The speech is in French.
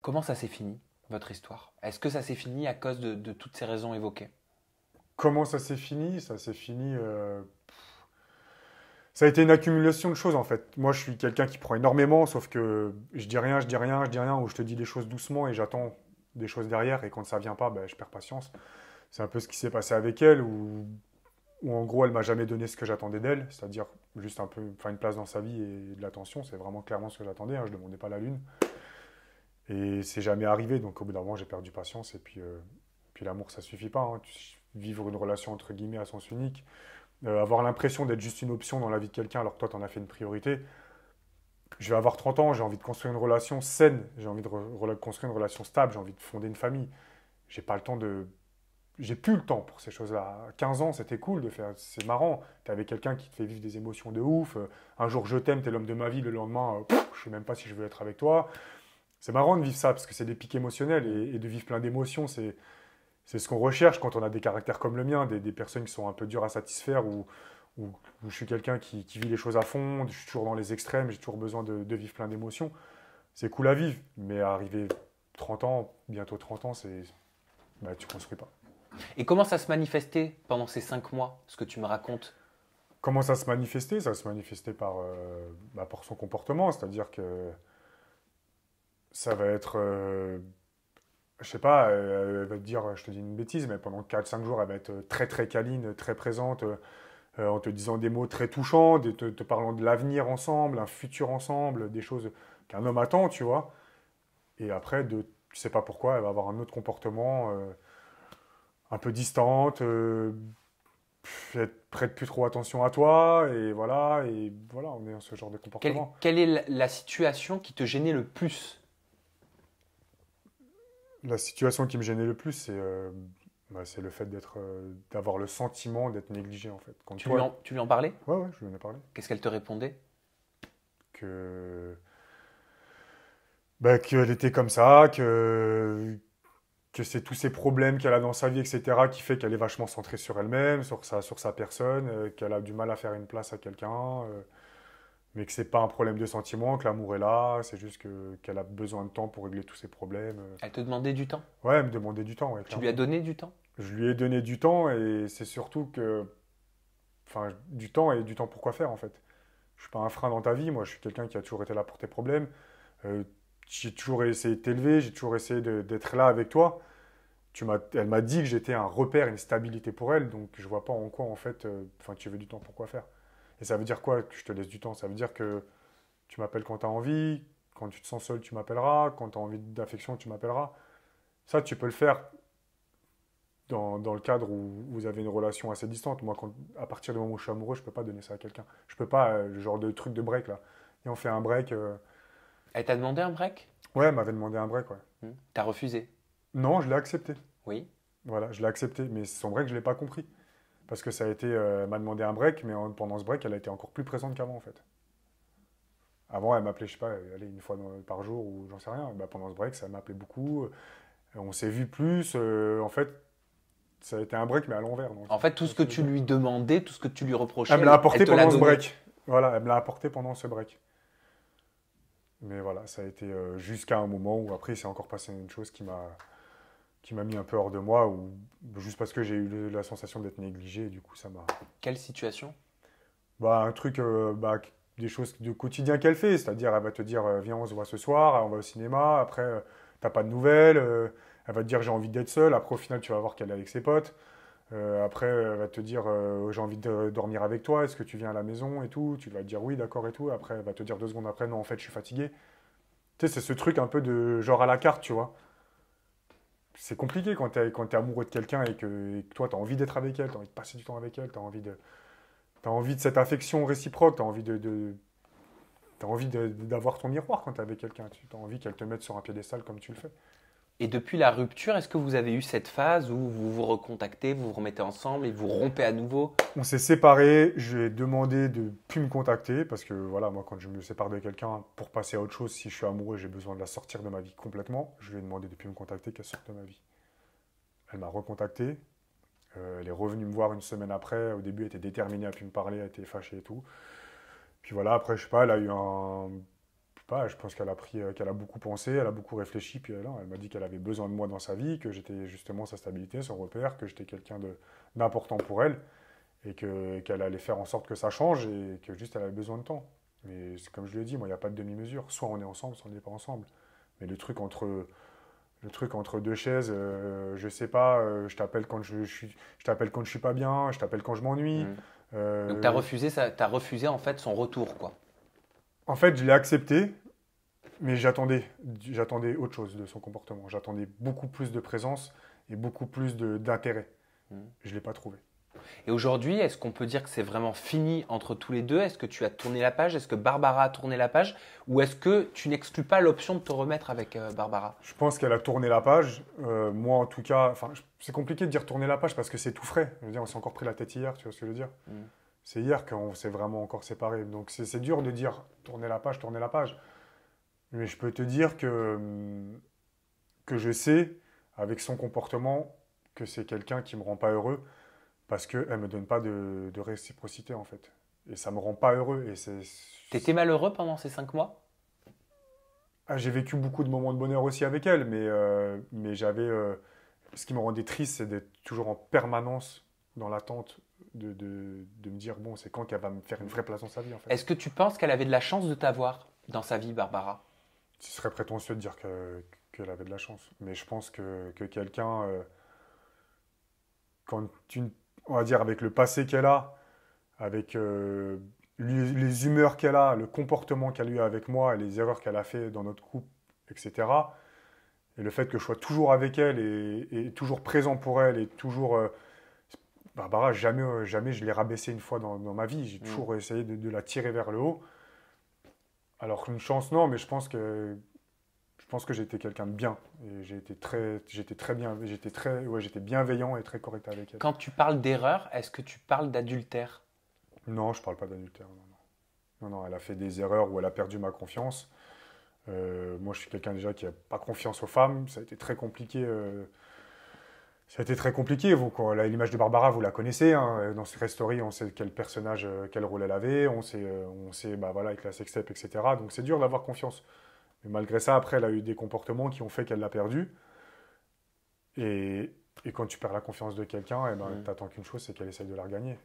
Comment ça s'est fini, votre histoire? Est-ce que ça s'est fini à cause de toutes ces raisons évoquées? Comment ça s'est fini? Ça s'est fini. Ça a été une accumulation de choses en fait. Moi, je suis quelqu'un qui prend énormément, sauf que je dis rien, je dis rien, je dis rien, ou je te dis les choses doucement et j'attends des choses derrière. Et quand ça vient pas, ben, je perds patience. C'est un peu ce qui s'est passé avec elle, où en gros, elle m'a jamais donné ce que j'attendais d'elle, c'est-à-dire juste un peu, enfin, une place dans sa vie et de l'attention. C'est vraiment clairement ce que j'attendais. Hein, je demandais pas la lune. Et c'est jamais arrivé. Donc au bout d'un moment, j'ai perdu patience. Et puis l'amour, ça suffit pas. Hein. Vivre une relation entre guillemets à sens unique. Avoir l'impression d'être juste une option dans la vie de quelqu'un alors que toi, tu en as fait une priorité. Je vais avoir 30 ans, j'ai envie de construire une relation saine, j'ai envie de construire une relation stable, j'ai envie de fonder une famille. J'ai pas le temps de. J'ai plus le temps pour ces choses-là. À 15 ans, c'était cool de faire. C'est marrant. T'es avec quelqu'un qui te fait vivre des émotions de ouf. Un jour, je t'aime, t'es l'homme de ma vie. Le lendemain, je sais même pas si je veux être avec toi. C'est marrant de vivre ça parce que c'est des pics émotionnels et de vivre plein d'émotions. C'est ce qu'on recherche quand on a des caractères comme le mien, des personnes qui sont un peu dures à satisfaire ou je suis quelqu'un qui vit les choses à fond, je suis toujours dans les extrêmes, j'ai toujours besoin de vivre plein d'émotions. C'est cool à vivre, mais à arriver 30 ans, bientôt 30 ans, bah, tu construis pas. Et comment ça se manifestait pendant ces 5 mois, ce que tu me racontes? Comment ça se manifestait? Ça se manifestait par son comportement, c'est-à-dire que ça va être, je sais pas, elle va te dire, je te dis une bêtise, mais pendant 4 5 jours, elle va être très très câline, très présente, en te disant des mots très touchants, te parlant de l'avenir ensemble, un futur ensemble, des choses qu'un homme attend, tu vois. Et après, tu sais pas pourquoi, elle va avoir un autre comportement, un peu distante, elle prête plus trop attention à toi, et voilà, on est dans ce genre de Quelle, comportement. quelle est la situation qui te gênait le plus? La situation qui me gênait le plus, c'est le fait d'avoir le sentiment d'être négligé, en fait. Quand toi, Tu lui en parlais? ouais, ouais, je lui en ai parlé, Qu'est-ce qu'elle te répondait? que, bah, qu'elle était comme ça, que c'est tous ces problèmes qu'elle a dans sa vie, etc., qui fait qu'elle est vachement centrée sur elle-même, sur sa personne, qu'elle a du mal à faire une place à quelqu'un, mais que c'est pas un problème de sentiment, que l'amour est là, c'est juste qu'elle a besoin de temps pour régler tous ses problèmes. Elle te demandait du temps? Ouais, elle me demandait du temps, ouais, Tu lui as clairement. donné du temps? Je lui ai donné du temps et c'est surtout enfin, du temps et du temps pour quoi faire en fait. Je suis pas un frein dans ta vie, moi je suis quelqu'un qui a toujours été là pour tes problèmes. Euh, j'ai toujours essayé de t'élever, j'ai toujours essayé d'être là avec toi. Elle m'a dit que j'étais un repère, une stabilité pour elle, donc je vois pas en quoi en fait, enfin tu veux du temps pour quoi faire. Et ça veut dire quoi que je te laisse du temps? Ça veut dire que tu m'appelles quand tu as envie, quand tu te sens seul tu m'appelleras, quand tu as envie d'affection tu m'appelleras. Ça tu peux le faire dans le cadre où vous avez une relation assez distante. Moi, à partir du moment où je suis amoureux, je peux pas donner ça à quelqu'un. Je peux pas, le genre de truc de break là. Et on fait un break. Elle t'a demandé un break? Ouais, elle m'avait demandé un break, ouais. T'as refusé? Non, je l'ai accepté. Oui. Voilà, je l'ai accepté. Mais son break, je l'ai pas compris. Parce que ça a été, elle m'a demandé un break, mais pendant ce break, elle a été encore plus présente qu'avant en fait. Avant, elle m'appelait, je sais pas, allez, une fois par jour ou j'en sais rien. Bah, pendant ce break, ça m'appelait beaucoup. On s'est vu plus. En fait, ça a été un break, mais à l'envers. En fait, tout Dans ce ce que que je veux tu dire. lui demandais, tout ce que tu lui reprochais, Elle me l'a elle apporté te l'a pendant ce donné. break. Voilà, elle me l'a apporté pendant ce break. Mais voilà, ça a été jusqu'à un moment où après, il s'est encore passé une chose qui m'a mis un peu hors de moi, ou juste parce que j'ai eu la sensation d'être négligé, et du coup, ça m'a. Quelle situation? Bah, un truc, des choses de quotidien qu'elle fait, c'est-à-dire, elle va te dire, viens, on se voit ce soir, on va au cinéma, après, t'as pas de nouvelles, elle va te dire, j'ai envie d'être seule, après, au final, tu vas voir qu'elle est avec ses potes. Après, elle va te dire j'ai envie de dormir avec toi, est-ce que tu viens à la maison et tout. Tu vas te dire oui, d'accord et tout. Après, elle va te dire 2 secondes après, non, en fait, je suis fatigué. Tu sais, c'est ce truc un peu de genre à la carte, tu vois. C'est compliqué quand t'es amoureux de quelqu'un et que toi, t'as envie d'être avec elle, t'as envie de passer du temps avec elle, t'as envie de cette affection réciproque, t'as envie d'avoir ton miroir quand t'es avec quelqu'un. Tu as envie qu'elle te mette sur un piédestal comme tu le fais. Et depuis la rupture, est-ce que vous avez eu cette phase où vous vous recontactez, vous vous remettez ensemble et vous rompez à nouveau? On s'est séparés, je lui ai demandé de plus me contacter parce que voilà, moi quand je me sépare de quelqu'un pour passer à autre chose, si je suis amoureux, j'ai besoin de la sortir de ma vie complètement. Je lui ai demandé de plus me contacter, qu'elle sorte de ma vie. Elle m'a recontacté, elle est revenue me voir une semaine après. Au début, elle était déterminée à plus me parler, elle était fâchée et tout. Puis voilà, après, je sais pas, elle a eu pas, je pense qu'elle a beaucoup pensé, elle a beaucoup réfléchi, puis là, elle m'a dit qu'elle avait besoin de moi dans sa vie, que j'étais justement sa stabilité, son repère, que j'étais quelqu'un d'important pour elle, et qu'elle allait faire en sorte que ça change, et que juste elle avait besoin de temps. Mais comme je lui ai dit, moi, il n'y a pas de demi-mesure. Soit on est ensemble, soit on n'est pas ensemble. Mais le truc entre deux chaises, je sais pas, je t'appelle quand je t'appelle quand je suis pas bien, je t'appelle quand je m'ennuie. Donc tu as refusé, t'as refusé en fait son retour, quoi. En fait, je l'ai accepté, mais j'attendais autre chose de son comportement. J'attendais beaucoup plus de présence et beaucoup plus d'intérêt. Je l'ai pas trouvé. Et aujourd'hui, est-ce qu'on peut dire que c'est vraiment fini entre tous les deux? Est-ce que tu as tourné la page? Est-ce que Barbara a tourné la page? Ou est-ce que tu n'exclus pas l'option de te remettre avec Barbara? Je pense qu'elle a tourné la page. Moi, en tout cas, enfin, c'est compliqué de dire tourner la page parce que c'est tout frais. Je veux dire, on s'est encore pris la tête hier, tu vois ce que je veux dire? C'est hier qu'on s'est vraiment encore séparés. Donc c'est dur de dire tourner la page, tourner la page. Mais je peux te dire que je sais, avec son comportement, que c'est quelqu'un qui me rend pas heureux parce qu'elle ne me donne pas de réciprocité, en fait. Et ça me rend pas heureux. T'étais malheureux pendant ces 5 mois? Ah, j'ai vécu beaucoup de moments de bonheur aussi avec elle, mais ce qui me rendait triste, c'est d'être toujours en permanence dans l'attente de me dire, bon, c'est quand qu'elle va me faire une vraie place dans sa vie, en fait. Est-ce que tu penses qu'elle avait de la chance de t'avoir dans sa vie, Barbara? Ce serait prétentieux de dire qu'elle avait de la chance. Mais je pense que quelqu'un, on va dire avec le passé qu'elle a, avec les humeurs qu'elle a, le comportement qu'elle a eu avec moi, et les erreurs qu'elle a fait dans notre couple, etc. Et le fait que je sois toujours avec elle et toujours présent pour elle et toujours... Barbara, jamais je l'ai rabaissée une fois dans ma vie. J'ai toujours essayé de la tirer vers le haut. Alors qu'une chance, non, mais je pense que j'étais quelqu'un de bien. Et j'étais bienveillant et très correct avec elle. Quand tu parles d'erreur, est-ce que tu parles d'adultère? Non, je parle pas d'adultère. Non, non, elle a fait des erreurs où elle a perdu ma confiance. Moi, je suis quelqu'un déjà qui n'a pas confiance aux femmes. Ça a été très compliqué. Ça a été très compliqué. L'image de Barbara, vous la connaissez. Hein. Dans Secret Story, on sait quel personnage, quel rôle elle avait. On sait bah, voilà, avec la sextape, etc. Donc c'est dur d'avoir confiance. Mais malgré ça, après, elle a eu des comportements qui ont fait qu'elle l'a perdu. Et quand tu perds la confiance de quelqu'un, eh ben, tu n'attends qu'une chose, c'est qu'elle essaye de la regagner.